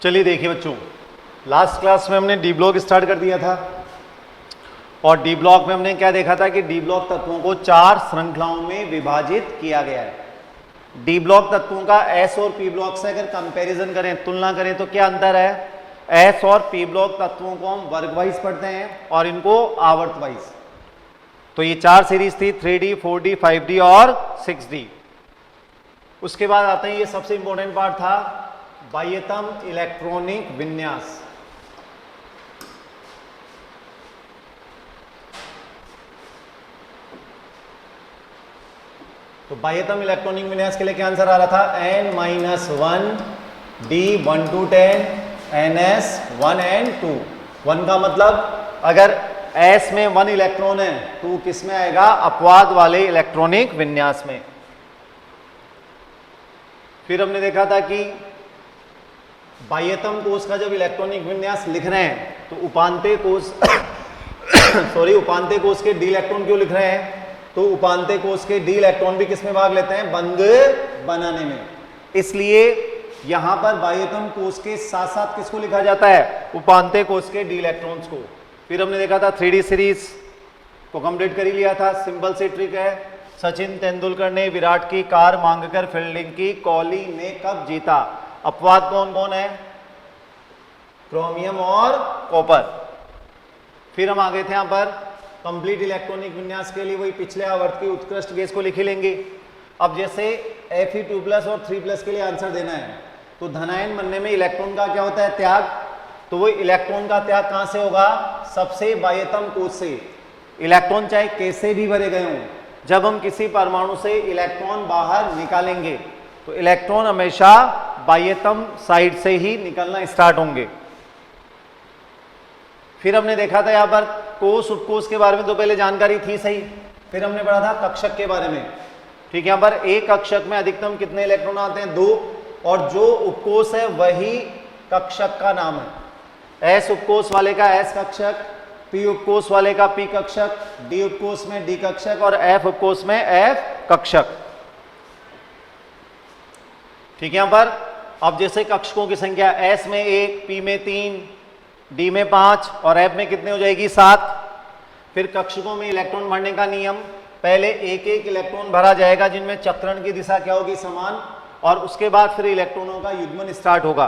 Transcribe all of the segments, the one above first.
चलिए देखिए बच्चों, लास्ट क्लास में हमने डी ब्लॉक स्टार्ट कर दिया था और डी ब्लॉक में हमने क्या देखा था कि डी ब्लॉक तत्वों को 4 श्रृंखलाओं में विभाजित किया गया है। डी ब्लॉक तत्वों का एस और पी ब्लॉक से अगर कंपैरिजन करें, तुलना करें तो क्या अंतर है? एस और पी ब्लॉक तत्वों को हम वर्ग वाइज पढ़ते हैं और इनको आवर्त वाइज। तो ये 4 सीरीज थी, 3D, 4D, 5D और 6D। उसके बाद आते हैं, ये सबसे इंपॉर्टेंट पार्ट था, बाह्यतम इलेक्ट्रॉनिक विन्यास। तो बाह्यतम इलेक्ट्रॉनिक विन्यास के लिए क्या आंसर आ रहा था? n-1 d 1 to 10 ns 1 and 2। 1 का मतलब अगर s में 1 इलेक्ट्रॉन है तो किस में आएगा? अपवाद वाले इलेक्ट्रॉनिक विन्यास में। फिर हमने देखा था कि बाह्यतम कोश का जब इलेक्ट्रॉनिक विन्यास लिख रहे हैं तो उपांत्य कोश उपांत्य कोश के डी इलेक्ट्रॉन क्यों लिख रहे हैं? तो उपांत्य कोश के डी इलेक्ट्रॉन भी किसमें भाग लेते हैं? बंध बनाने में। इसलिए यहां पर बाह्यतम कोश के साथ साथ किसको लिखा जाता है? उपांत्य कोश के डी इलेक्ट्रॉन्स को। फिर हमने देखा था 3D सीरीज को कंप्लीट कर ही लिया था। सिंपल सी ट्रिक है, सचिन तेंदुलकर ने विराट की कार मांगकर फील्डिंग की, कोहली ने कब जीता? अपवाद कौन कौन है? क्रोमियम और कॉपर। फिर हम आगे थे यहां पर कंप्लीट इलेक्ट्रॉनिक विन्यास के लिए वही पिछले आवर्त की उत्कृष्ट गैस को लिख ही लेंगे। अब जैसे Fe2+ और 3+ के लिए आंसर देना है तो धनायन बनने में इलेक्ट्रॉन का क्या होता है? त्याग। तो वो इलेक्ट्रॉन का त्याग कहां से होगा? सबसे बाह्यतम कोश से। इलेक्ट्रॉन चाहे कैसे भी भरे गए हों, जब हम किसी परमाणु से इलेक्ट्रॉन बाहर निकालेंगे तो इलेक्ट्रॉन हमेशा बाह्यतम साइड से ही निकलना स्टार्ट होंगे। फिर हमने देखा था यहां पर कोश उपकोश के बारे में तो पहले जानकारी थी सही। फिर हमने पढ़ा था कक्षक के बारे में। ठीक है, यहां पर एक कक्षक में अधिकतम कितने इलेक्ट्रॉन आते हैं? 2। और जो उपकोश है वही कक्षक का नाम है। एस उपकोश वाले का एस कक्षक, पी उपकोश वाले का पी कक्षक, डी उपकोश में डी कक्षक और एफ उपकोश में एफ कक्षक। ठीक है, यहां पर अब जैसे कक्षकों की संख्या एस में 1, पी में 3, डी में 5 और एफ में कितने हो जाएगी? 7। फिर कक्षकों में इलेक्ट्रॉन भरने का नियम, पहले एक एक इलेक्ट्रॉन भरा जाएगा जिनमें चक्रण की दिशा क्या होगी? समान। और उसके बाद फिर इलेक्ट्रॉनों का युग्मन स्टार्ट होगा।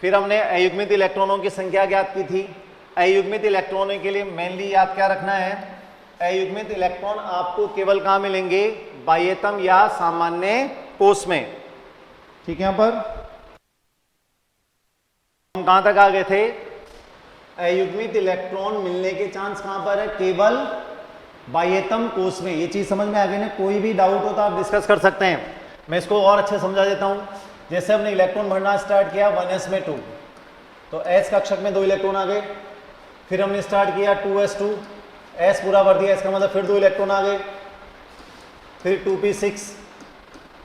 फिर हमने अयुग्मित इलेक्ट्रॉनों की संख्या ज्ञात की थी। अयुग्मित इलेक्ट्रॉनों के लिए मेनली याद क्या रखना है? अयुग्मित इलेक्ट्रॉन आपको केवल कहां मिलेंगे? बाह्यतम या सामान्य कोश में। ठीक है, यहां पर हम कहां तक आ गए थे? अयुग्मित इलेक्ट्रॉन मिलने के चांस कहां पर है? केवल बाह्यतम कोश में। ये चीज समझ में आ गई ना? कोई भी डाउट हो तो आप डिस्कस कर सकते हैं। मैं इसको और अच्छे समझा देता हूं। जैसे हमने इलेक्ट्रॉन भरना स्टार्ट किया 1s में 2, तो s कक्षक में 2 इलेक्ट्रॉन आ गए। फिर हमने स्टार्ट किया 2s2, s पूरा भर दिया, इसका मतलब फिर 2 इलेक्ट्रॉन आ गए। फिर 2p6,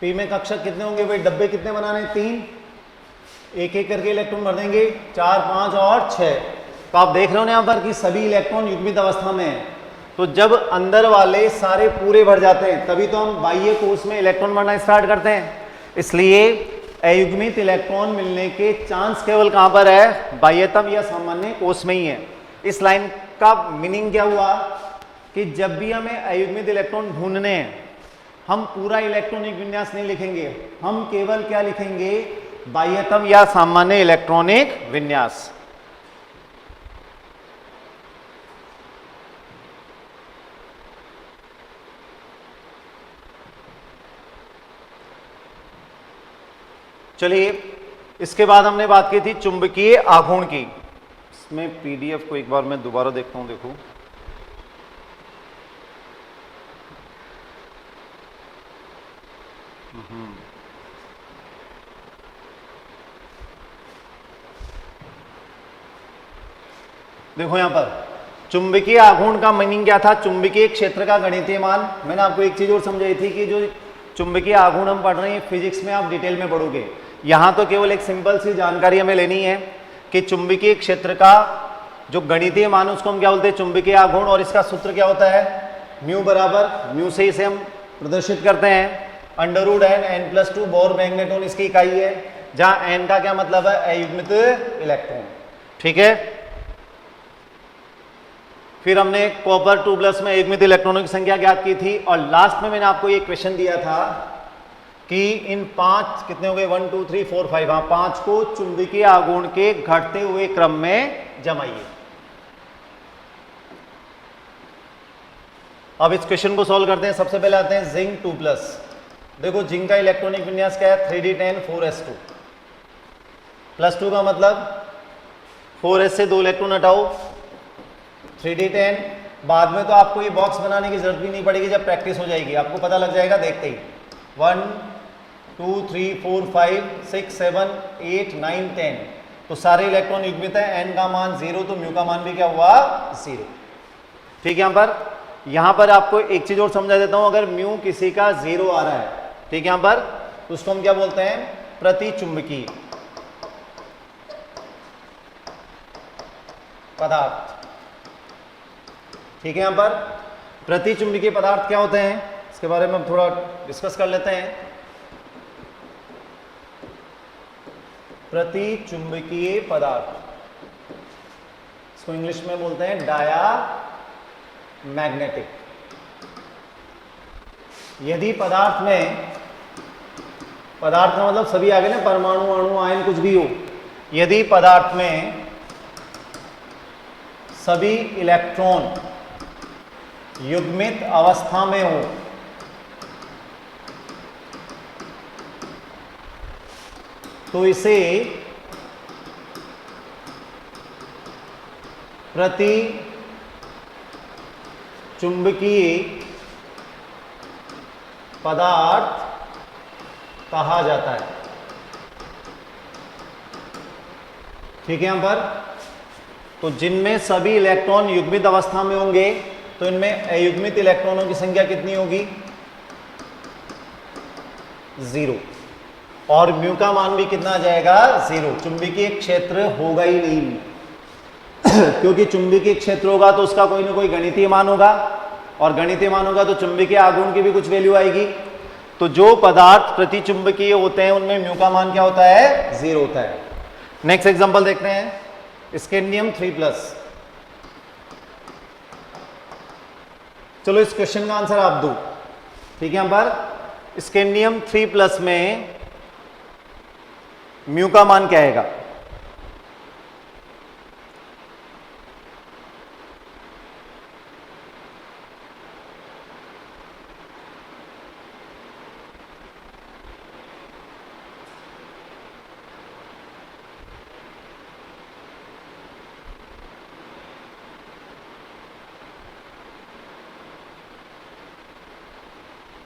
p में कक्षक कितने होंगे? भाई डब्बे कितने बनाने? 3। एक एक करके इलेक्ट्रॉन भर देंगे, 4, 5 और 6। तो आप देख रहे हो ना यहाँ पर कि सभी इलेक्ट्रॉन युग्मित अवस्था में है। तो जब अंदर वाले सारे पूरे भर जाते हैं तभी तो हम बाह्य कोश में इलेक्ट्रॉन भरना स्टार्ट करते हैं। इसलिए अयुग्मित इलेक्ट्रॉन मिलने के चांस केवल कहां पर है? बाह्यतम या सामान्य कोश में ही है। इस लाइन का मीनिंग क्या हुआ कि जब भी हमें अयुग्मित इलेक्ट्रॉन ढूंढने हैं, हम पूरा इलेक्ट्रॉनिक विन्यास नहीं लिखेंगे, हम केवल क्या लिखेंगे? बाह्यतम या सामान्य इलेक्ट्रॉनिक विन्यास। चलिए, इसके बाद हमने बात की थी चुंबकीय आघूर्ण की। इसमें पीडीएफ को एक बार मैं दोबारा देखता हूं, देखो। देखो यहां पर चुंबकीय आघूर्ण का मीनिंग क्या था? चुंबकीय क्षेत्र का गणितीय मान। मैंने आपको एक चीज और समझाई थी कि जो चुंबकीय आघूर्ण हम पढ़ रहे हैं फिजिक्स में आप डिटेल में पढ़ोगे। यहां तो केवल एक सिंपल सी जानकारी हमें लेनी है कि चुंबकीय क्षेत्र का जो गणितीय मान उसको हम क्या बोलते हैं? चुंबकीय आघूर्ण। और इसका सूत्र क्या होता है? म्यू बराबर, म्यू से इसे हम प्रदर्शित करते हैं √n n+2 बोर मैग्नेटोन इसकी इकाई है। जहां एन का क्या मतलब है, अयुग्मित इलेक्ट्रॉन। ठीक है, फिर हमने कॉपर 2+ में अयुग्मित इलेक्ट्रॉनों की संख्या ज्ञात की थी, और लास्ट में मैंने आपको ये क्वेश्चन दिया था कि इन 5 कितने हो गए, 1 2 3 4 5, हाँ 5 को चुंबकीय आघूर्ण के घटते हुए क्रम में जमाइए। अब इस क्वेश्चन को सॉल्व करते हैं। सबसे पहले आते हैं जिंक 2+। देखो जिंक का इलेक्ट्रॉनिक विन्यास क्या है, 3d10 4s2 +2 का मतलब 4s से 2 इलेक्ट्रॉन हटाओ, 3d10। बाद में तो आपको ये बॉक्स बनाने की जरूरत भी नहीं पड़ेगी, जब प्रैक्टिस हो जाएगी आपको पता लग जाएगा देखते ही। 1 2 3 4 5 6 7 8 9 10, तो सारे इलेक्ट्रॉन युग्मित है, n का मान 0, तो म्यू का मान भी क्या हुआ, 0। ठीक है, यहां पर आपको एक चीज और समझा देता हूं, अगर म्यू किसी का 0 आ रहा है, ठीक है, यहां पर तो उसको हम क्या बोलते हैं, प्रतिचुंबकीय पदार्थ। ठीक है, यहां पर प्रतिचुंबकीय पदार्थ क्या होते हैं, इसके बारे में हम थोड़ा डिस्कस कर लेते हैं। प्रतिचुंबकीय पदार्थ, इसको इंग्लिश में बोलते हैं डाया मैग्नेटिक। यदि पदार्थ का मतलब सभी आ गए ना, परमाणु, अणु, आयन, कुछ भी हो, यदि पदार्थ में सभी इलेक्ट्रॉन युग्मित अवस्था में हो तो इसे प्रति चुंबकीय पदार्थ कहा जाता है। ठीक है, यहां पर तो जिनमें सभी इलेक्ट्रॉन युग्मित अवस्था में होंगे तो इनमें अयुग्मित इलेक्ट्रॉनों की संख्या कितनी होगी, 0, और म्यू का मान भी कितना आ जाएगा, 0। चुंबकीय क्षेत्र होगा ही नहीं क्योंकि चुंबकीय क्षेत्र होगा तो उसका कोई ना कोई गणितीय मान होगा, और गणितीय मान होगा तो चुंबकीय आघूर्ण की भी कुछ वैल्यू आएगी। तो जो पदार्थ प्रतिचुंबकीय होते हैं उनमें म्यू का मान क्या होता है, 0 होता है। नेक्स्ट एग्जांपल देखते हैं, स्कैंडियम 3+। चलो इस क्वेश्चन का आंसर आप दो। ठीक है, यहां पर स्कैंडियम 3+ में म्यू का मान क्या आएगा,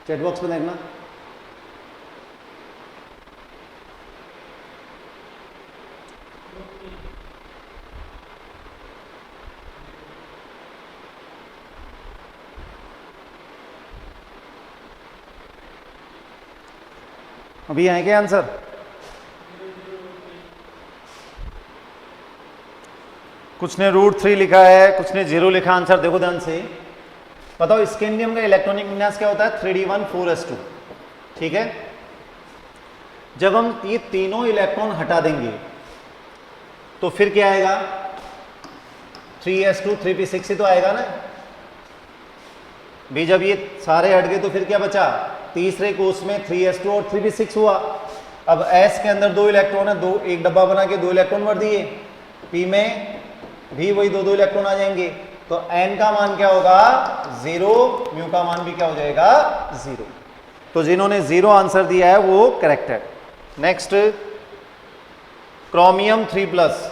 चैट बॉक्स में देखना। अभी आए क्या आंसर, कुछ ने √3 लिखा है, कुछ ने 0 लिखा। आंसर देखो ध्यान से, बताओ स्कैंडियम का इलेक्ट्रॉनिक विन्यास क्या होता है, 3d1 4s2। ठीक है, जब हम ये तीनों इलेक्ट्रॉन हटा देंगे तो फिर क्या आएगा, 3s2 3p6 ही तो आएगा ना भी। जब ये सारे हट गए तो फिर क्या बचा, तीसरे कोष में 3s2 और 3p6 हुआ। अब s के अंदर 2 इलेक्ट्रॉन है, दो एक डब्बा बना के 2 इलेक्ट्रॉन भर दिए, p में भी वही 2 इलेक्ट्रॉन आ जाएंगे, तो n का मान क्या होगा, 0, म्यू का मान भी क्या हो जाएगा, 0। तो जिन्होंने 0 आंसर दिया है वो करेक्ट है। Next chromium 3+।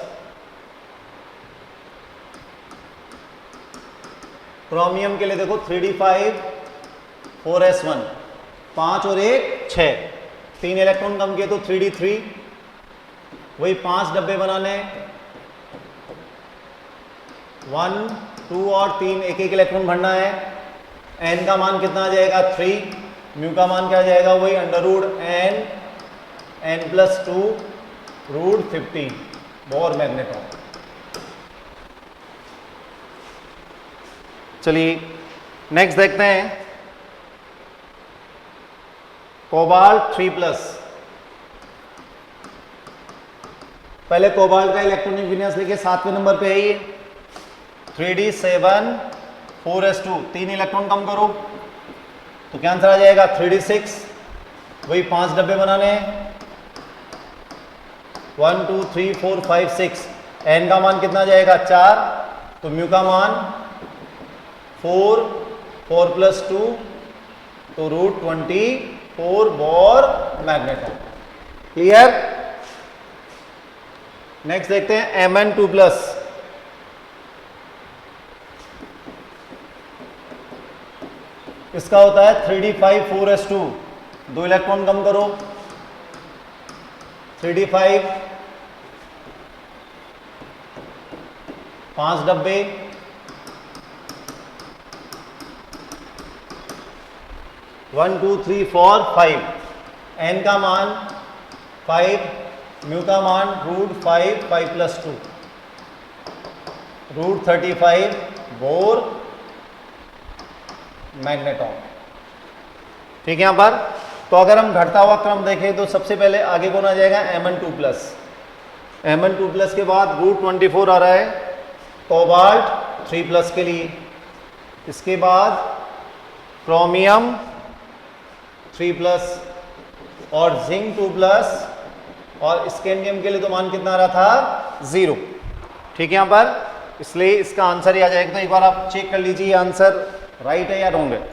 क्रोमियम के लिए देखो 3d5 4s1, 5 और 1 6, 3 इलेक्ट्रॉन कम किए तो 3d3, वही 5 डब्बे बनाने, 1 2 और 3 एक एक इलेक्ट्रॉन भरना है। n का मान कितना आ जाएगा, 3, म्यू का मान क्या आ जाएगा, वही √n+2 √15 बोर मैग्नेट्रॉन। चलिए नेक्स्ट देखते हैं, कोबाल्ट 3+। पहले कोबाल्ट का इलेक्ट्रॉनिक विन्यास लिखिए, 7वें नंबर पे है ये 3d7 4s2, 3 इलेक्ट्रॉन कम करो तो क्या आंसर आ जाएगा 3d6, वही 5 डब्बे बनाने हैं 1 2 3 4 5 6, एन का मान कितना जाएगा 4, तो म्यू का मान 4 4 + 2 तो √24 बोर मैग्नेटॉन। क्लियर। नेक्स्ट देखते हैं Mn2+, इसका होता है 3d5 4s2, 2 इलेक्ट्रॉन कम करो 3d5 5 डब्बे 1 2 3 4 5, एन का मान 5, म्यू का मान √5 5 + 2 √35 बोर मैग्नेटॉन। ठीक है यहां पर। तो अगर हम घटता हुआ क्रम देखें तो सबसे पहले आगे कौन आ जाएगा Mn2+, Mn2+ के बाद √24 आ रहा है कोबाल्ट 3+ के लिए, इसके बाद क्रोमियम 3+ और जिंक 2+, और स्कैंडियम के लिए तो मान कितना आ रहा था 0। ठीक है यहां पर, इसलिए इसका आंसर ही आ जाएगा। तो एक बार आप चेक कर लीजिए आंसर राइट है या रॉन्ग है।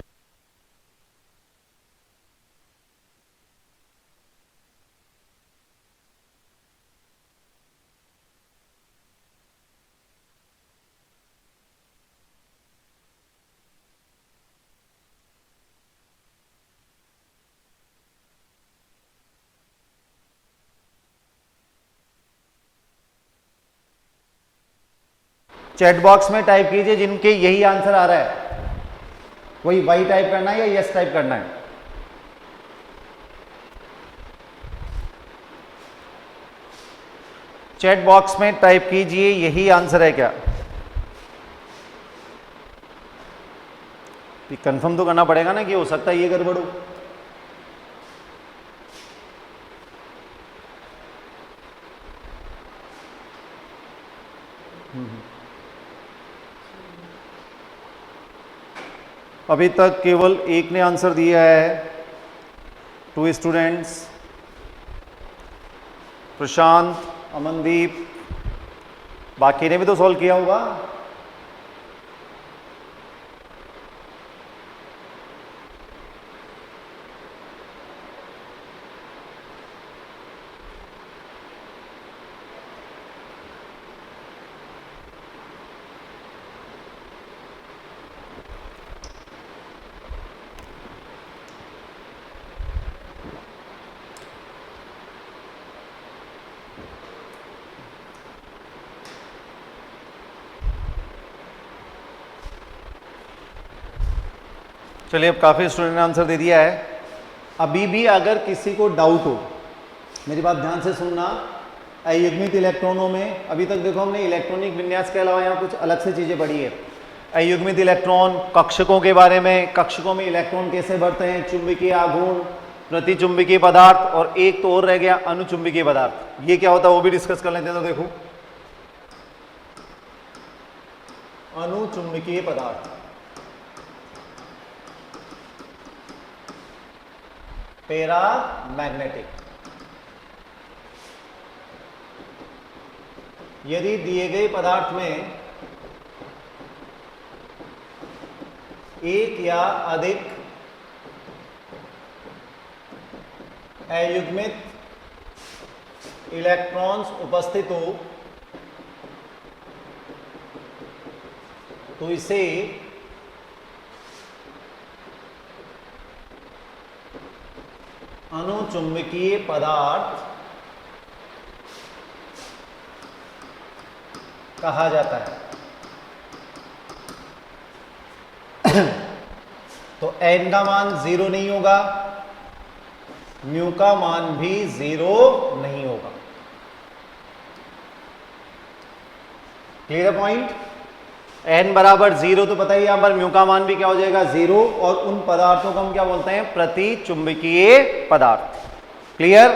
चैट बॉक्स में टाइप कीजिए जिनके यही आंसर आ रहा है, वही वाई टाइप करना है या यस टाइप करना है। चैट बॉक्स में टाइप कीजिए यही आंसर है क्या। कंफर्म तो करना पड़ेगा ना कि हो सकता है ये गड़बड़ हो। अभी तक केवल एक ने आंसर दिया है, 2 स्टूडेंट्स, प्रशांत, अमनदीप, बाकी ने भी तो सॉल्व किया होगा। चलिए अब काफ़ी स्टूडेंट ने आंसर दे दिया है। अभी भी अगर किसी को डाउट हो, मेरी बात ध्यान से सुनना, अयुग्मित इलेक्ट्रॉनों में अभी तक देखो हमने इलेक्ट्रॉनिक विन्यास के अलावा यहाँ कुछ अलग से चीज़ें पढ़ी है। अयुग्मित इलेक्ट्रॉन, कक्षकों के बारे में, कक्षकों में इलेक्ट्रॉन कैसे बढ़ते हैं, चुंबकीय आघूर्ण, प्रतिचुंबकीय पदार्थ, और एक तो और रह गया अनुचुंबकीय पदार्थ। ये क्या होता है वो भी डिस्कस कर लेते हैं। तो देखो अनुचुंबकीय पदार्थ, पैरामैग्नेटिक, यदि दिए गए पदार्थ में एक या अधिक अयुग्मित इलेक्ट्रॉन्स उपस्थित हो तो इसे अनुचुंबकीय पदार्थ कहा जाता है। तो n का मान 0 नहीं होगा, म्यू का मान भी 0 नहीं होगा। Clear point. n बराबर 0 तो पता ही यहां पर म्यू का मान भी क्या हो जाएगा 0, और उन पदार्थों को हम क्या बोलते हैं प्रतिचुंबकीय पदार्थ। क्लियर।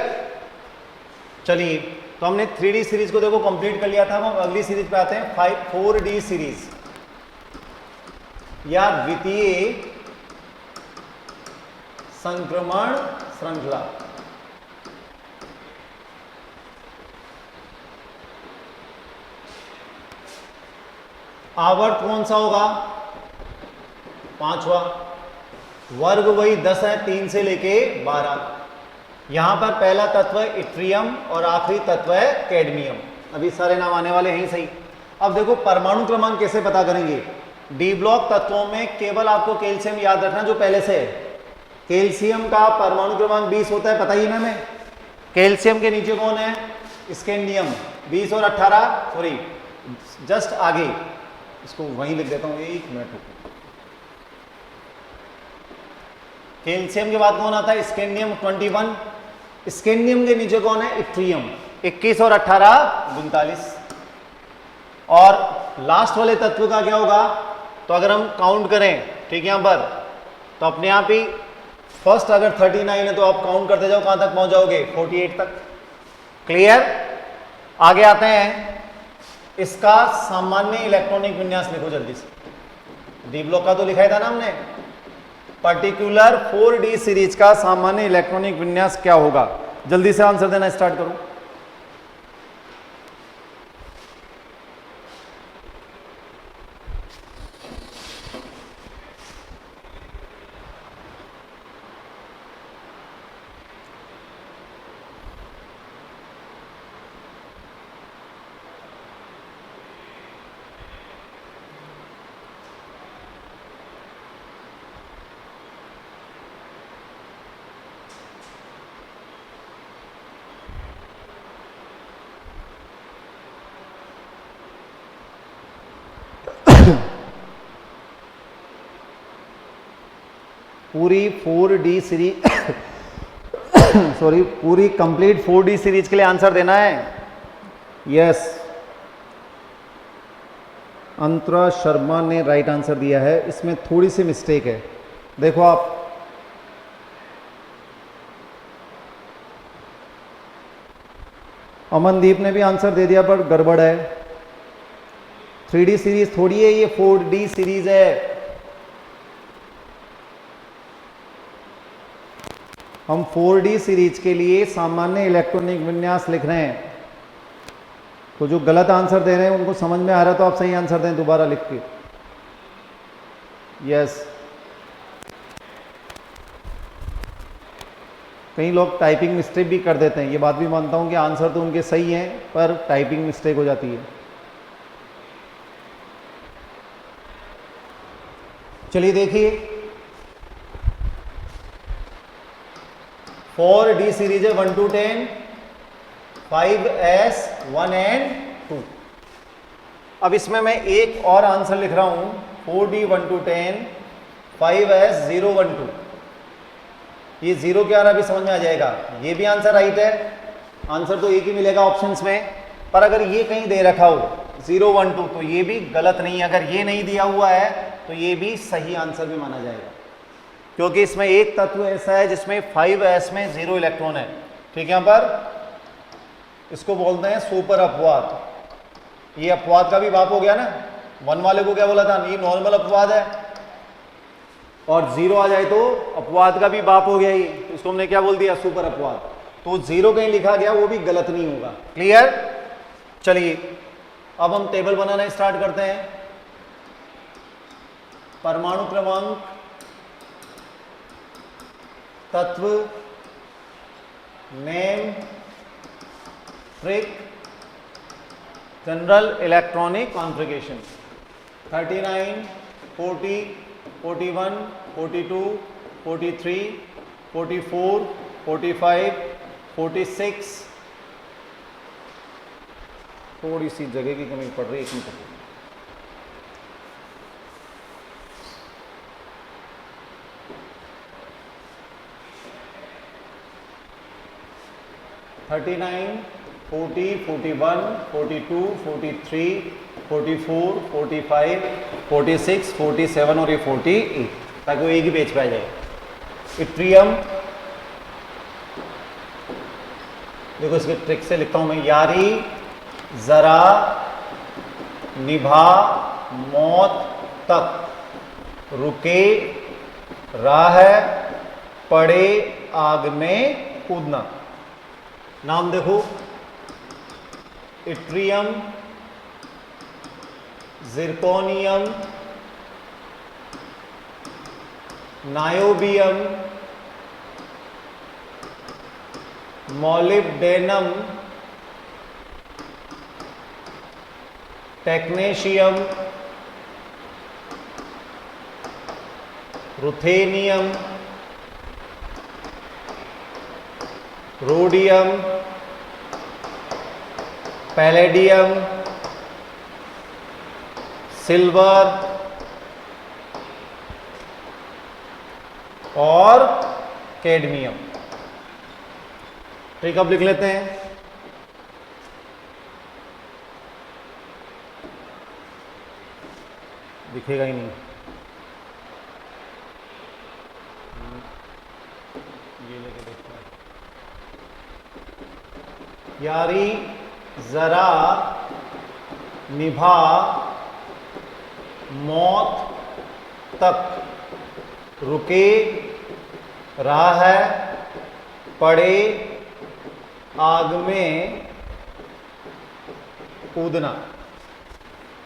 चलिए तो हमने 3D सीरीज को देखो कंप्लीट कर लिया था। हम अगली सीरीज पे आते हैं 4D सीरीज या द्वितीय संक्रमण श्रृंखला। आवर्त कौन सा होगा? 5वां। वर्ग वही 10 है, 3 से लेके 12। यहां पर पहला तत्व है इट्रियम और आखिरी तत्व है कैडमियम। अभी सारे नाम आने वाले हैं ही सही। अब देखो परमाणु क्रमांक कैसे पता करेंगे? डी ब्लॉक तत्वों में केवल आपको कैल्शियम याद रखना जो पहले से है। कैल्शियम का परमाणु क्रमांक 20 होता है, पता ही ना हमें। कैल्शियम के नीचे कौन है? स्कैंडियम। 20 और 18 सॉरी जस्ट आगे, इसको वहीं लिख देता हूं, 1 मिनट रुको। कैल्शियम के बाद कौन आता है? स्कैंडियम 21। स्कैंडियम के नीचे कौन है? इट्रियम। 21 और 18 39। और लास्ट वाले तत्व का क्या होगा? तो अगर हम काउंट करें, ठीक, यहां पर तो अपने आप ही फर्स्ट अगर 39 है तो आप काउंट करते जाओ, कहां तक पहुंच जाओगे? 48 तक। क्लियर? आगे आते हैं, इसका सामान्य इलेक्ट्रॉनिक विन्यास लिखो जल्दी से। डी ब्लॉक का तो लिखा ही था ना हमने। पर्टिकुलर 4D सीरीज का सामान्य इलेक्ट्रॉनिक विन्यास क्या होगा? जल्दी से आंसर देना स्टार्ट करो। पूरी 4D सीरीज सॉरी पूरी कंप्लीट 4D सीरीज के लिए आंसर देना है। यस, अंतरा शर्मा ने राइट आंसर दिया है। इसमें थोड़ी सी मिस्टेक है, देखो आप। अमनदीप ने भी आंसर दे दिया पर गड़बड़ है। 3D सीरीज थोड़ी है, ये 4D सीरीज है। हम 4D सीरीज के लिए सामान्य इलेक्ट्रॉनिक विन्यास लिख रहे हैं। तो जो गलत आंसर दे रहे हैं उनको समझ में आ रहा है तो आप सही आंसर दें दोबारा लिख के। यस, कई लोग टाइपिंग मिस्टेक भी कर देते हैं, ये बात भी मानता हूं कि आंसर तो उनके सही हैं पर टाइपिंग मिस्टेक हो जाती है। चलिए देखिए, 4D सीरीज है 1 to 10, 5S 1 and 2। अब इसमें मैं एक और आंसर लिख रहा हूं, 4D 1 to 10, 5S 0 1 2। ये 0 क्या आ रहा है अभी समझ में आ जाएगा। ये भी आंसर राइट है, आंसर तो एक ही मिलेगा ऑप्शंस में। पर अगर ये कहीं दे रखा हो 0 1 2 तो ये भी गलत नहीं है। अगर ये नहीं दिया हुआ है तो ये भी सही आंसर भी माना जाएगा, क्योंकि इसमें एक तत्व ऐसा है जिसमें 5S में 0 इलेक्ट्रॉन है। ठीक है, यहां पर इसको बोलते हैं सुपर अपवाद। ये अपवाद का भी बाप हो गया ना। 1 वाले को क्या बोला था? ये नॉर्मल अपवाद है, और 0 आ जाए तो अपवाद का भी बाप हो गया ही। तो इसको हमने क्या बोल दिया? सुपर अपवाद। तो 0 कहीं लिखा गया वो भी गलत नहीं होगा। क्लियर? चलिए अब हम टेबल बनाना स्टार्ट करते हैं। परमाणु क्रमांक, तत्व, नेम, फ्रिक, जनरल इलेक्ट्रॉनिक कॉन्फ़िगरेशन। 39, 40, 41, 42, 43, 44, 45, 46। थोड़ी सी जगह की कमी पड़ रही है, एक मिनट। 39, 40, 41, 42, 43, 44, 45, 46, 47 और ये 48, ताकि वो एक ही पेज पे आ जाए। इट्रियम, देखो इसके ट्रिक से लिखता हूं मैं, यारी जरा निभा मौत तक रुके राह पड़े आग में कूदना। नाम देखो, yttrium, zirconium, niobium, molybdenum, technetium, ruthenium, rhodium, palladium, silver और कैडमियम। ठीक, अब लिख लेते हैं। दिखेगा ही नहीं, ये लेके देखते हैं। यारी जरा निभा मौत तक रुके राह पड़े आग में कूदना।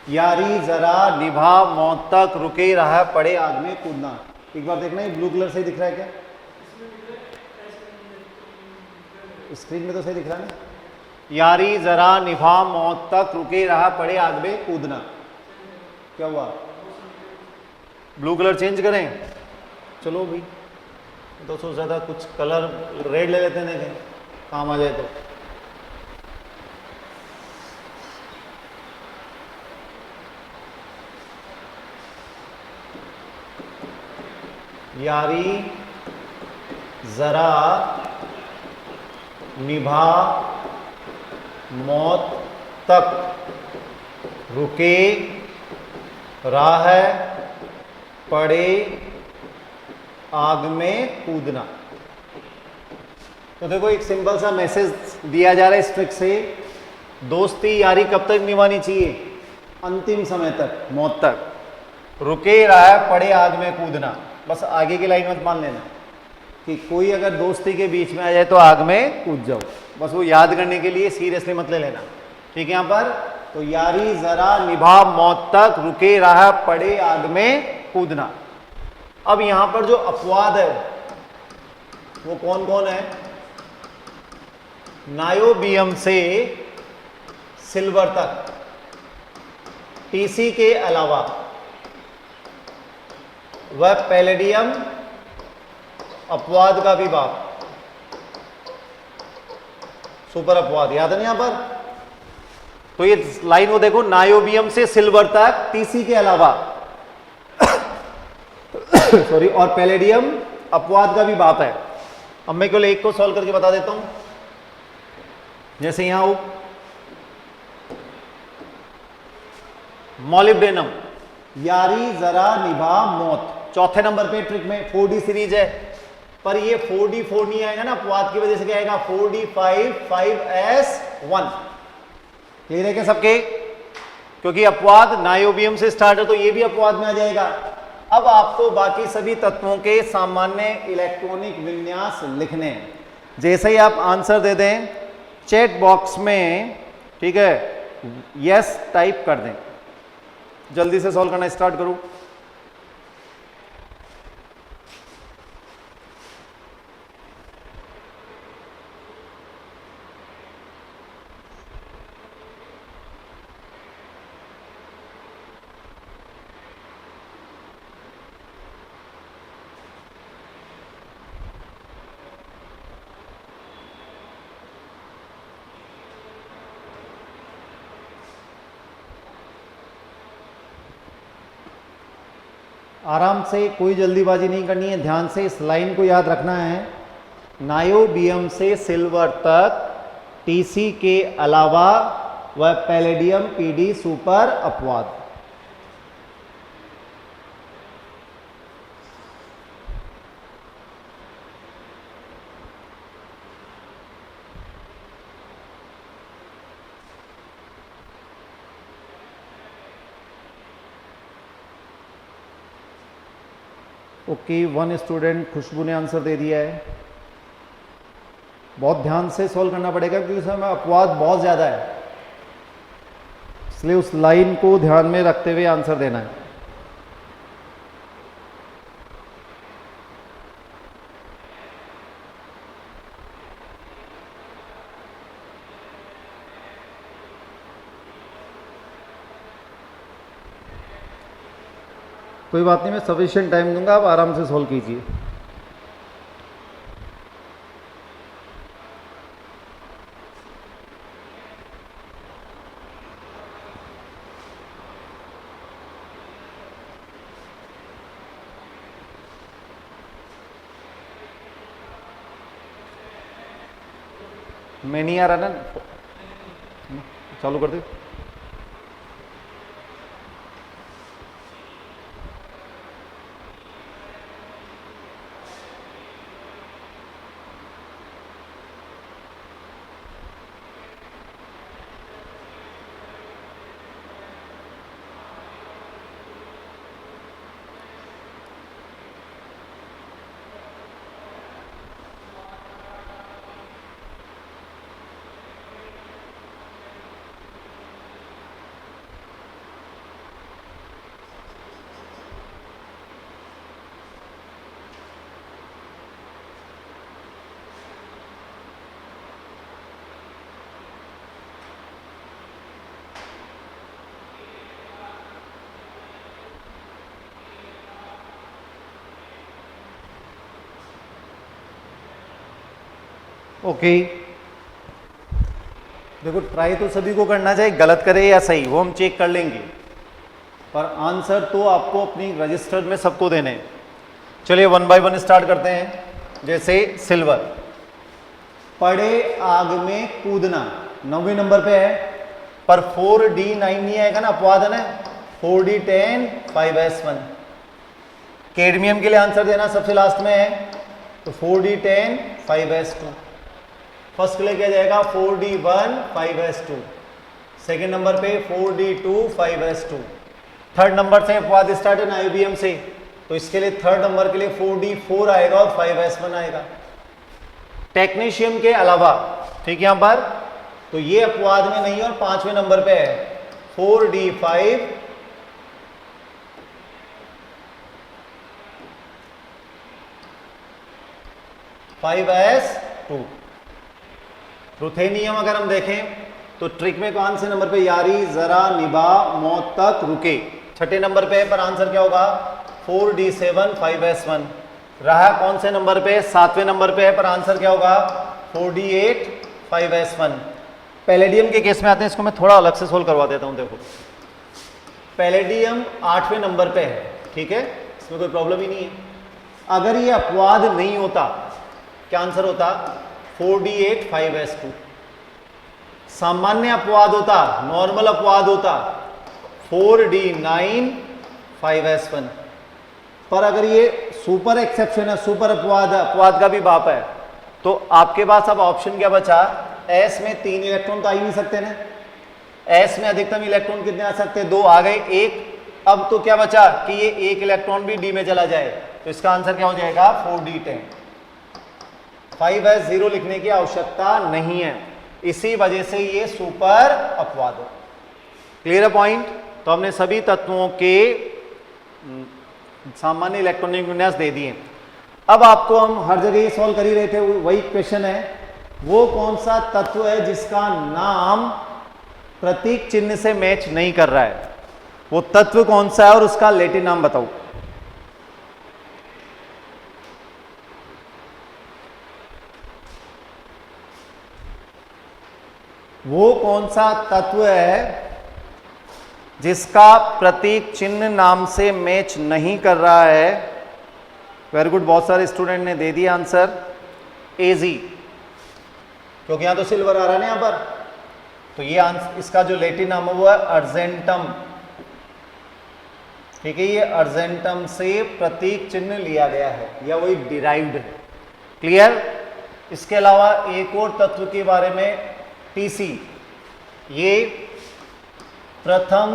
यारी जरा निभा मौत तक रुके राह पड़े आग में कूदना। एक बार देखना, ये ब्लू कलर से दिख रहा है क्या? स्क्रीन में तो सही दिख रहा है ना। यारी जरा निभा मौत तक रुके राह पड़े आग में कूदना। क्या हुआ? ब्लू कलर चेंज करें? चलो भाई, तो सोच रहा था कुछ कलर रेड ले लेते हैं, काम आ जाए तो। यारी जरा निभा मौत तक रुके राह पड़े आग में कूदना। तो देखो, एक सिंपल सा मैसेज दिया जा रहा है इस ट्रिक से। दोस्ती यारी कब तक निभानी चाहिए? अंतिम समय तक, मौत तक। रुके राह पड़े आग में कूदना। बस आगे की लाइन मत मान लेना कि कोई अगर दोस्ती के बीच में आ जाए तो आग में कूद जाओ। बस वो याद करने के लिए सीरियसली मत ले लेना। ठीक है, यहां पर तो यारी जरा निभा मौत तक रुके राह पड़े आग में कूदना। अब यहां पर जो अपवाद है वो कौन कौन है? नायोबियम से सिल्वर तक, टीसी के अलावा, वह पैलेडियम अपवाद का भी बाप, सुपर अपवाद। याद है ना यहां पर? तो ये लाइन वो देखो, नायोबियम से सिल्वर तक, टीसी के अलावा सॉरी, और पैलेडियम अपवाद का भी बाप है। अब मैं केवल एक को सॉल्व करके बता देता हूं। जैसे यहां हो मॉलिब्डेनम, यारी जरा निभा मौत, चौथे नंबर पे ट्रिक में 4D सीरीज है, पर ये 4D4 नहीं आएगा ना, अपवाद की वजह से क्या आएगा? 4D5 5S1। क्लियर है क्या सबके? क्योंकि अपवाद नायोबियम से स्टार्ट है तो ये भी अपवाद में आ जाएगा। अब आपको बाकी सभी तत्वों के सामान्य इलेक्ट्रॉनिक विन्यास लिखने हैं। जैसे ही आप आंसर दे दें चैट बॉक्स में, ठीक है, यस टाइप कर दें। जल्दी से सॉल्व करना स्टार्ट करूं। आराम से, कोई जल्दीबाजी नहीं करनी है, ध्यान से इस लाइन को याद रखना है। नायोबियम से सिल्वर तक, टीसी के अलावा, वह पैलेडियम पीडी सुपर अपवाद। ओके, 1 स्टूडेंट खुशबू ने आंसर दे दिया है। बहुत ध्यान से सॉल्व करना पड़ेगा क्योंकि उसमें अपवाद बहुत ज़्यादा है, इसलिए उस लाइन को ध्यान में रखते हुए आंसर देना है। कोई बात नहीं, मैं सफिशिएंट टाइम दूंगा, आप आराम से सॉल्व कीजिए। मैं नहीं आ रहा ना, चालू कर दे। ओके, देखो ट्राई तो सभी को करना चाहिए, गलत करे या सही वो हम चेक कर लेंगे, पर आंसर तो आपको अपनी रजिस्टर में सबको देने हैं। चलिए 1 बाय 1 स्टार्ट करते हैं। जैसे सिल्वर, पड़े आग में कूदना 9वें नंबर पे है, पर 4D9 नहीं आएगा ना, अपवाद है ना, 4D10 5S1। कैडमियम के लिए आंसर देना सबसे लास्ट में है, तो 4D10 5S2। फर्स्ट के लिए क्या जाएगा 4D1 5S2, सेकेंड नंबर पे 4D2 5S2। थर्ड नंबर से अपवाद स्टार्ट है ना IBM से, तो इसके लिए थर्ड नंबर के लिए 4D4 आएगा और 5S1 आएगा। टेक्नीशियम के अलावा, ठीक है यहां पर, तो ये अपवाद में नहीं और 5वें नंबर पे है 4D5 5S2। रुथेनियम अगर हम देखें तो ट्रिक में कौन से नंबर पे, यारी जरा निभा मौत तक रुके, छठे नंबर पे है, पर आंसर क्या होगा 4D7 5S1। रहा कौन से नंबर पे, 7वें नंबर पे है, पर आंसर क्या होगा 4D8 5S1। पैलेडियम के केस में आते हैं, इसको मैं थोड़ा अलग से सोल्व करवा देता हूं। देखो पैलेडियम 8वें नंबर पे है, ठीक है, इसमें कोई प्रॉब्लम ही नहीं है। अगर ये अपवाद नहीं होता, क्या आंसर होता 4D8 5S2। सामान्य अपवाद होता, नॉर्मल अपवाद होता 4D9 5S1। पर अगर ये सुपर एक्सेप्शन है, सुपर अपवाद, अपवाद का भी बाप है, तो आपके पास अब ऑप्शन क्या बचा, S में 3 इलेक्ट्रॉन तो आ ही नहीं सकते ना, S में अधिकतम इलेक्ट्रॉन कितने आ सकते हैं, 2 आ गए, 1। अब तो क्या बचा कि ये 1 इलेक्ट्रॉन भी D में चला जाए, तो इसका आंसर क्या हो जाएगा 4D10। 5S0 लिखने की आवश्यकता नहीं है, इसी वजह से ये सुपर अपवाद है। क्लियर है पॉइंट। तो हमने सभी तत्वों के सामान्य इलेक्ट्रॉनिक विन्यास दे दिए। अब आपको हम हर जगह ये सॉल्व कर ही रहे थे, वही क्वेश्चन है, वो कौन सा तत्व है जिसका नाम प्रतीक चिन्ह से मैच नहीं कर रहा है, वो तत्व कौन सा है और उसका लैटिन नाम बताओ। वो कौन सा तत्व है जिसका प्रतीक चिन्ह नाम से मैच नहीं कर रहा है। वेरी गुड, बहुत सारे स्टूडेंट ने दे दिया आंसर AG, क्योंकि यहां तो सिल्वर आ रहा है ना यहां पर, तो ये आंसर, इसका जो लैटिन नाम है वो है अर्जेंटम, ठीक है, ये अर्जेंटम से प्रतीक चिन्ह लिया गया है या वही डिराइव्ड है। क्लियर। इसके अलावा एक और तत्व के बारे में, TC, ये प्रथम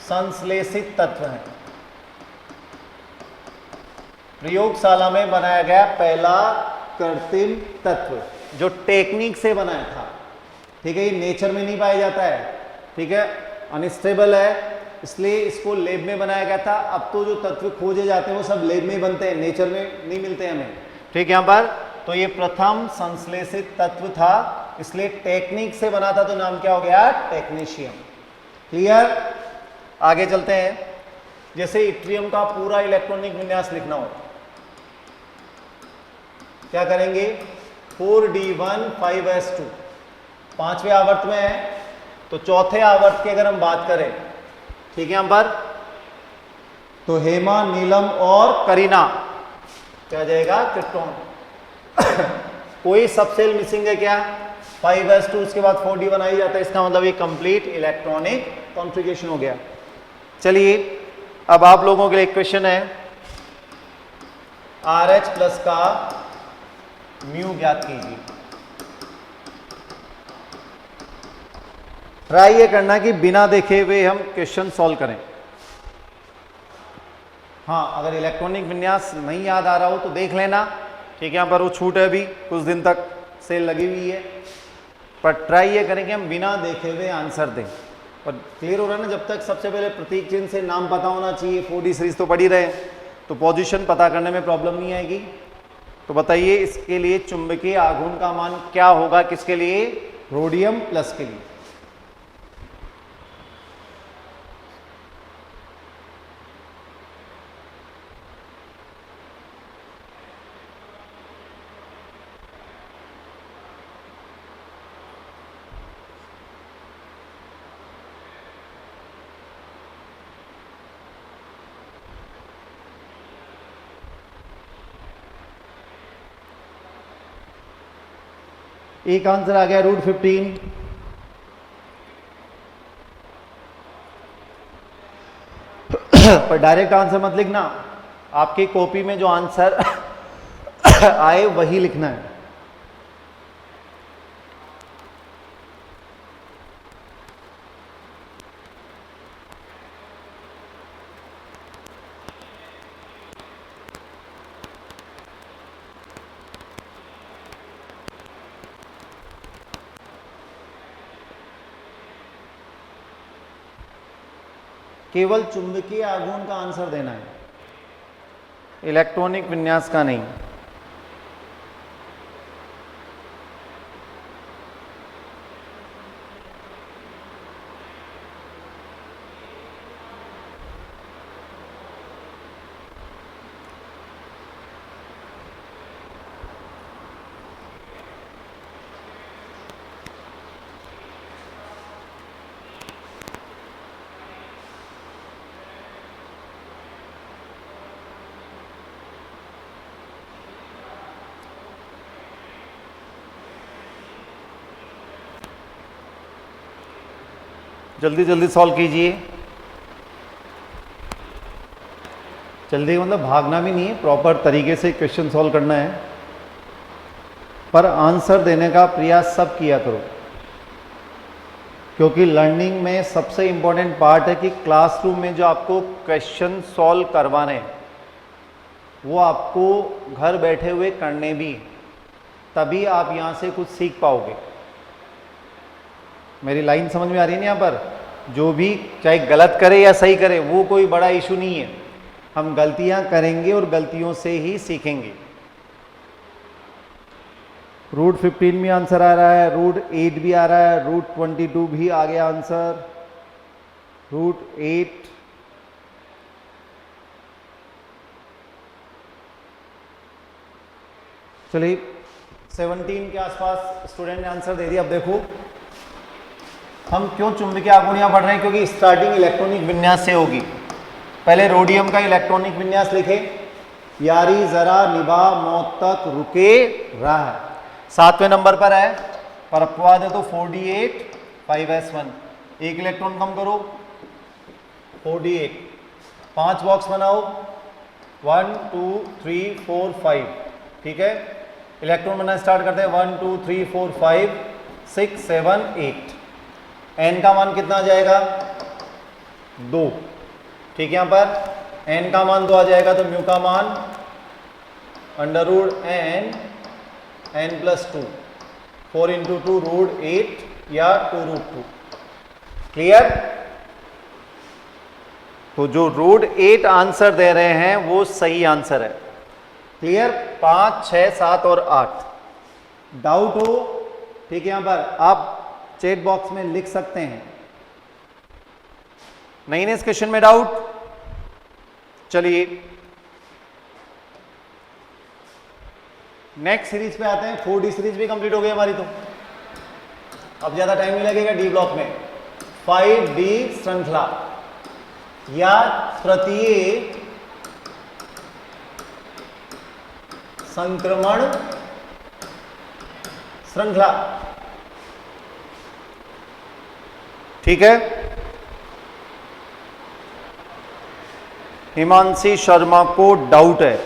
संश्लेषित तत्व है। प्रयोगशाला में बनाया गया पहला कृत्रिम तत्व जो टेक्निक से बनाया था, ठीक है। ये नेचर में नहीं पाया जाता है, ठीक है, अनस्टेबल है, इसलिए इसको लैब में बनाया गया था। अब तो जो तत्व खोजे जाते हैं वो सब लैब में ही बनते हैं, नेचर में नहीं मिलते हैं हमें, ठीक है। यहाँ पर तो ये प्रथम संश्लेषित तत्व था, इसलिए टेक्निक से बना था, तो नाम क्या हो गया, टेक्नीशियम। क्लियर, आगे चलते हैं। जैसे इट्रियम का पूरा इलेक्ट्रॉनिक विन्यास लिखना हो, क्या करेंगे, 4d1 5s2, पांचवें आवर्त में है, तो चौथे आवर्त की अगर हम बात करें, ठीक है, यहां पर तो हेमा, नीलम और करीना क्या जाएगा, क्रिप्टॉन। कोई सब सेल मिसिंग है क्या, 5s2 उसके बाद 4d1 आ जाता है, इसका मतलब ये कंप्लीट इलेक्ट्रॉनिक कॉन्फ़िगरेशन हो गया। चलिए अब आप लोगों के लिए क्वेश्चन है, RH प्लस का म्यू ज्ञात कीजिए। ट्राई ये करना कि बिना देखे हुए हम क्वेश्चन सॉल्व करें। हाँ, अगर इलेक्ट्रॉनिक विन्यास नहीं याद आ रहा हो तो देख लेना, ठीक है, यहाँ पर वो छूट है, अभी कुछ दिन तक सेल लगी हुई है, पर ट्राई ये करें कि हम बिना देखे हुए आंसर दें। पर क्लियर हो रहा है ना, जब तक सबसे पहले प्रतीक चिन्ह से नाम पता होना चाहिए, 4D सीरीज तो पढ़ी रहे, तो पोजीशन पता करने में प्रॉब्लम नहीं आएगी। तो बताइए इसके लिए चुंबकीय आघूर्ण का मान क्या होगा, किसके लिए, रोडियम प्लस के लिए। एक आंसर आ गया √15। पर डायरेक्ट आंसर मत लिखना, आपकी कॉपी में जो आंसर आए वही लिखना है। केवल चुंबकीय आघूर्ण का आंसर देना है, इलेक्ट्रॉनिक विन्यास का नहीं। जल्दी जल्दी सॉल्व कीजिए, जल्दी मतलब भागना भी नहीं है, प्रॉपर तरीके से क्वेश्चन सॉल्व करना है, पर आंसर देने का प्रयास सब किया करो, क्योंकि लर्निंग में सबसे इम्पोर्टेंट पार्ट है कि क्लासरूम में जो आपको क्वेश्चन सॉल्व करवाने हैं वो आपको घर बैठे हुए करने भी, तभी आप यहाँ से कुछ सीख पाओगे। मेरी लाइन समझ में आ रही है ना, यहाँ पर जो भी चाहे गलत करे या सही करे वो कोई बड़ा इशू नहीं है, हम गलतियां करेंगे और गलतियों से ही सीखेंगे। √15 भी आंसर आ रहा है, √8 भी आ रहा है, √22 भी आ गया आंसर, √8 चलिए 17 के आसपास स्टूडेंट ने आंसर दे दिया। अब देखो हम क्यों चुंबकीय आघूर्ण यहाँ पढ़ रहे हैं, क्योंकि स्टार्टिंग इलेक्ट्रॉनिक विन्यास से होगी। पहले रोडियम का इलेक्ट्रॉनिक विन्यास लिखे, यारी जरा निभा मौत तक रुके रहा, 7वें नंबर पर है, पर अपवाद है तो 4d8 5s1, एक इलेक्ट्रॉन कम करो 4d8, 5 बॉक्स बनाओ 1 2 3 4 5, ठीक है। इलेक्ट्रॉन बनाना स्टार्ट करते हैं 1 2 3 4 5 6 7 8, एन का मान कितना आ जाएगा 2, ठीक है। यहाँ पर एन का मान 2 आ जाएगा तो म्यू का मान n+2, 4 × 2 √8 या 2√2। क्लियर? तो जो √8 आंसर दे रहे हैं वो सही आंसर है। क्लियर? 5, 6, 7 और 8। डाउट हो ठीक है, यहां पर आप चैट बॉक्स में लिख सकते हैं। नहीं ना इस क्वेश्चन में डाउट? चलिए नेक्स्ट सीरीज पे आते हैं। 4D सीरीज भी कंप्लीट हो गई हमारी, तो अब ज्यादा टाइम नहीं लगेगा डी ब्लॉक में। 5D श्रृंखला या तृतीय संक्रमण श्रृंखला। ठीक है, हिमांशी शर्मा को डाउट है।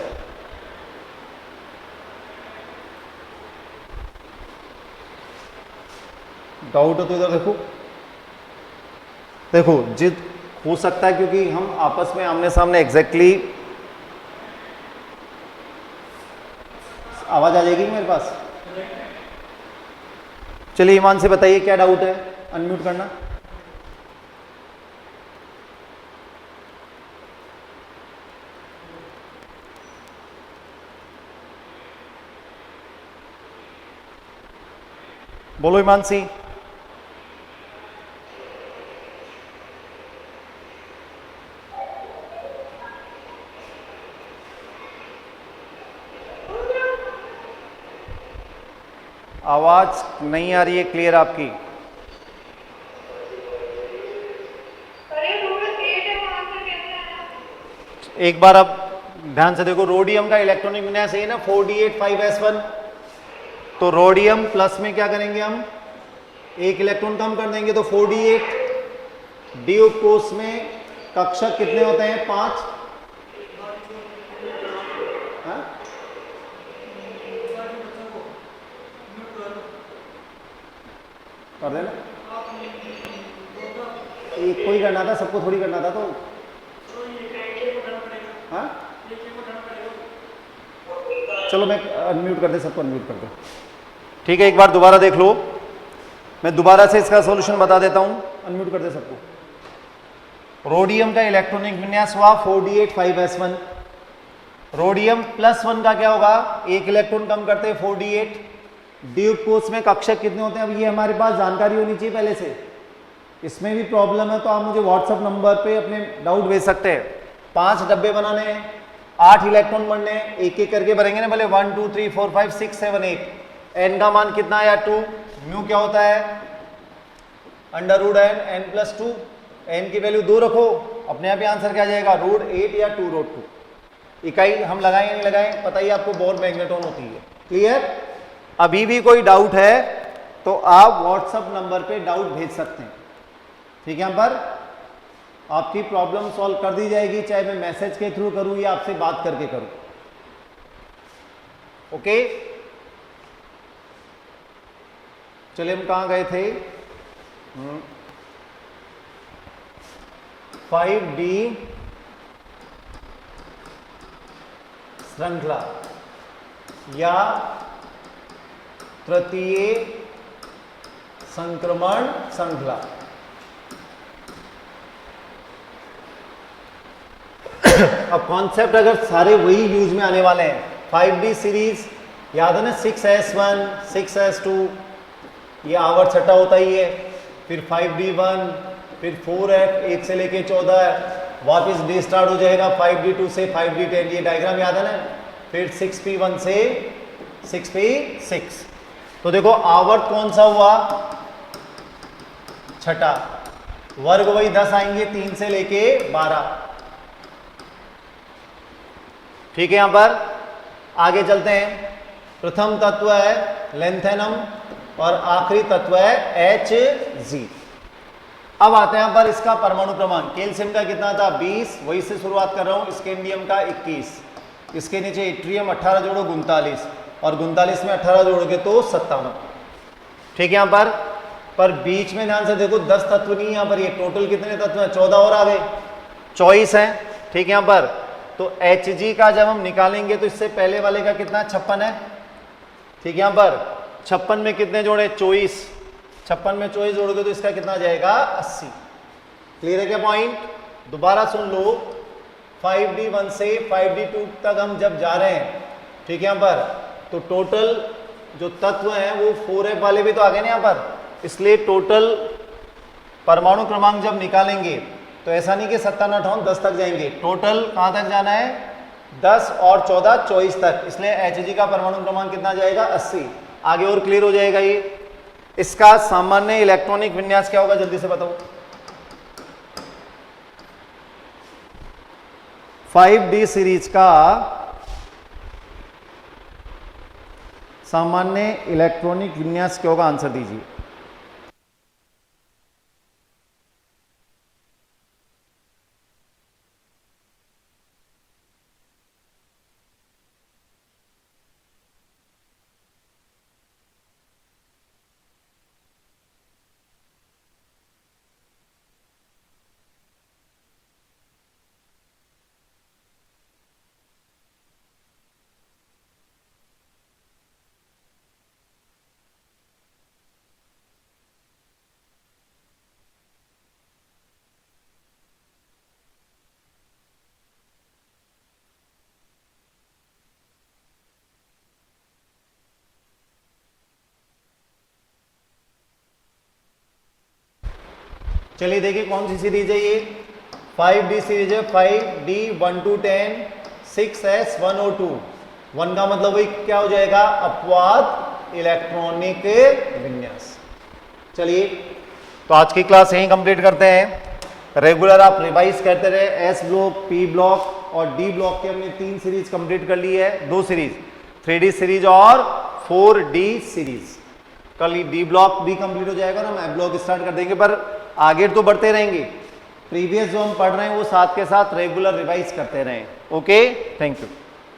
डाउट हो तो इधर देखो, देखो जिद हो सकता है क्योंकि हम आपस में आमने सामने एग्जैक्टली आवाज आ जाएगी मेरे पास। चलिए ईमान से बताइए क्या डाउट है, अनम्यूट करना। बोलो ईमानसी। आवाज नहीं आ रही है क्लियर आपकी। एक बार अब ध्यान से देखो, रोडियम का इलेक्ट्रॉनिक विन्यास है ना 4D8 5s1। तो रोडियम प्लस में क्या करेंगे हम, एक इलेक्ट्रॉन कम कर देंगे तो 4D8। डी उपकोष में कक्षक कितने होते हैं? 5। कर देना, एक को ही करना था, सबको थोड़ी करना था। तो हाँ चलो मैं अनम्यूट कर दे, सबको अनम्यूट कर दे। ठीक है, एक बार दोबारा देख लो, मैं दोबारा से इसका सॉल्यूशन बता देता हूं। अनम्यूट कर दे सबको। रोडियम का इलेक्ट्रॉनिक विन्यास हुआ 4D8 5s1। रोडियम +1 का क्या होगा, एक इलेक्ट्रॉन कम करते हैं 4D8। डी उपकोष में कक्षक कितने होते हैं, अब ये हमारे पास जानकारी होनी चाहिए पहले से। इसमें भी प्रॉब्लम है तो आप मुझे व्हाट्सएप नंबर पे अपने डाउट भेज सकते हैं। 5 डब्बे बनाने हैं, 8 इलेक्ट्रॉन बनने हैं, एक एक करके भरेंगे ना, भले 1 2 3 4 5 6 7 8। एन का मान कितना है, 2। म्यू क्या होता है, √n n+2। एन की वैल्यू 2 रखो, अपने आप ही आंसर क्या आ जाएगा, √8 या 2√2। इकाई हम लगाएं या नहीं लगाएं, पता ही आपको बोर मैग्नेटॉन होती है। क्लियर? अभी भी कोई डाउट है तो आप व्हाट्सएप नंबर पे डाउट भेज सकते हैं। ठीक है, यहाँ पर आपकी प्रॉब्लम सॉल्व कर दी जाएगी, चाहे मैं मैसेज के थ्रू करूं या आपसे बात करके करूं। ओके, चलिए हम कहां गए थे, 5D श्रृंखला या तृतीय संक्रमण श्रृंखला। अब कॉन्सेप्ट अगर सारे वही यूज में आने वाले हैं। 5D सीरीज याद है ना, 6s1 6s2, ये आवर्त छठा होता ही है। फिर 5D1, फिर 4f 1 से लेके 14, वापस डी स्टार्ट हो जाएगा 5D2 से 5D10, ये डायग्राम याद है ना। फिर 6p1 से 6p6। तो देखो आवर्त कौन सा हुआ, छठा। वर्ग वही 10 आएंगे 3 से लेके 12। ठीक है, यहां पर आगे चलते हैं। प्रथम तत्व है लेंथेनम और आखिरी तत्व है Hg। अब आते हैं यहां पर इसका परमाणु क्रमांक। कैल्शियम का कितना था, 20, वही से शुरुआत कर रहा हूं। स्कैंडियम का 21, इसके नीचे इट्रियम 18 जोड़ो 39, और 39 में 18 जोड़ोगे तो 57। ठीक है, यहां पर बीच में ध्यान से देखो 10 तत्व नहीं, यहां पर ये टोटल कितने तत्व हैं, 14 और आ गए, 24 हैं। ठीक है, यहां पर तो Hg का जब हम निकालेंगे तो इससे पहले वाले का कितना 56 है, ठीक है। यहां पर 56 में कितने जोड़े 24, 56 में 24 जोड़ोगे तो इसका कितना जाएगा 80। क्लियर है क्या पॉइंट? दोबारा सुन लो, 5D1 से 5D2 तक हम जब जा रहे हैं, ठीक है, यहां पर तो टोटल जो तत्व हैं वो 4f वाले भी तो आ गए ना यहां पर, इसलिए टोटल परमाणु क्रमांक जब निकालेंगे तो ऐसा नहीं कि 57, 58, 10 तक जाएंगे, टोटल कहां तक जाना है 10 और 14 24 तक, इसलिए Hg का परमाणु क्रमांक कितना जाएगा 80। आगे और क्लियर हो जाएगा ये। इसका सामान्य इलेक्ट्रॉनिक विन्यास क्या होगा जल्दी से बताओ। 5D सीरीज का सामान्य इलेक्ट्रॉनिक विन्यास क्या होगा, आंसर दीजिए। चलिए देखिए कौन सी सीरीज है ये, 5D सीरीज है। 5D 1 to 10, 6s 102। 1 का मतलब वही क्या हो जाएगा, अपवाद इलेक्ट्रॉनिक विन्यास। चलिए तो आज की क्लास यहीं कंप्लीट करते हैं। रेगुलर आप रिवाइज करते रहे, एस ब्लॉक, पी ब्लॉक और डी ब्लॉक की हमने 3 सीरीज कंप्लीट कर ली है, 2 सीरीज 3D सीरीज और 4D सीरीज। कल डी ब्लॉक भी कंप्लीट हो जाएगा ना, हम एफ ब्लॉक स्टार्ट कर देंगे, पर आगे तो बढ़ते रहेंगे। प्रीवियस जो हम पढ़ रहे हैं वो साथ के साथ रेगुलर रिवाइज करते रहें। Okay, thank you.